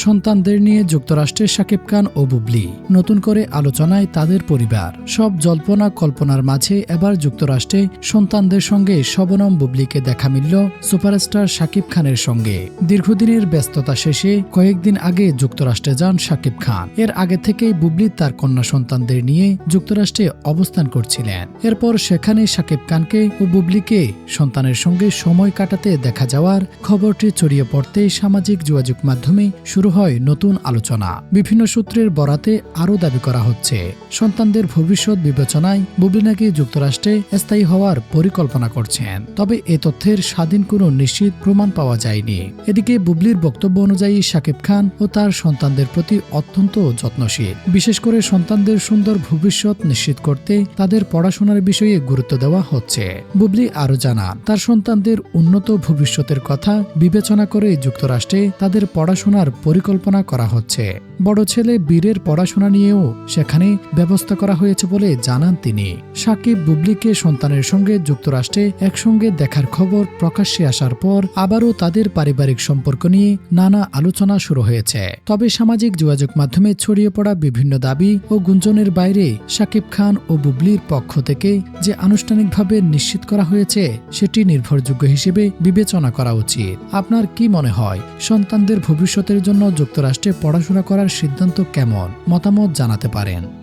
সন্তানদের নিয়ে যুক্তরাষ্ট্রে শাকিব খান ও বুবলি নতুন করে আলোচনায় তাদের পরিবার। সব জল্পনা কল্পনার মাঝে এবার যুক্তরাষ্ট্রে সন্তানদের সঙ্গে শবনম বুবলিকে দেখা মিলল সুপারস্টার শাকিব খানের সঙ্গে। দীর্ঘদিনের ব্যস্ততা শেষে কয়েকদিন আগে যুক্তরাষ্ট্রে যান শাকিব খান। এর আগে থেকেই বুবলি তার কন্যা সন্তানদের নিয়ে যুক্তরাষ্ট্রে অবস্থান করছিলেন। এরপর সেখানে শাকিব খানকে ও বুবলিকে সন্তানের সঙ্গে সময় কাটাতে দেখা যাওয়ার খবরটি ছড়িয়ে পড়তেই সামাজিক যোগাযোগ মাধ্যমে শুরু হয় নতুন আলোচনা। বিভিন্ন সূত্রের বরাতে আরও দাবি করা হচ্ছে, সন্তানদের ভবিষ্যৎ বিবেচনায় বুবলি নাকি যুক্তরাষ্ট্রে স্থায়ী হওয়ার পরিকল্পনা করছেন। তবে এ তথ্যের স্বাধীন কোনো নিশ্চিত প্রমাণ পাওয়া যায়নি। এদিকে বুবলির বক্তব্য অনুযায়ী শাকিব খান ও তার সন্তানদের প্রতি অত্যন্ত যত্নশীল। বিশেষ করে সন্তানদের সুন্দর ভবিষ্যৎ নিশ্চিত করতে তাদের পড়াশোনার বিষয়ে গুরুত্ব দেওয়া হচ্ছে। বুবলি আরও জানান, তার সন্তানদের উন্নত ভবিষ্যতের কথা বিবেচনা করে যুক্তরাষ্ট্রে তাদের পড়াশোনার পরিকল্পনা করা হচ্ছে। বড় ছেলে বীরের পড়াশোনা নিয়েও সেখানে ব্যবস্থা করা হয়েছে বলে জানান তিনি। শাকিব বুবলিকে সন্তানের সঙ্গে যুক্তরাষ্ট্রে একসঙ্গে দেখার খবর প্রকাশ্যে আসার পর আবারও তাদের পারিবারিক সম্পর্ক নিয়ে নানা আলোচনা শুরু হয়েছে। তবে সামাজিক যোগাযোগ মাধ্যমে ছড়িয়ে পড়া বিভিন্ন দাবি ও গুঞ্জনের বাইরে শাকিব খান ও বুবলির পক্ষ থেকে যে আনুষ্ঠানিকভাবে নিশ্চিত করা হয়েছে সেটি নির্ভরযোগ্য হিসেবে বিবেচনা করা উচিত। আপনার কি মনে হয়, সন্তানদের ভবিষ্যতের জন্য যুক্তরাষ্ট্রে পড়াশোনা করার সিদ্ধান্ত কেমন? মতামত জানাতে পারেন।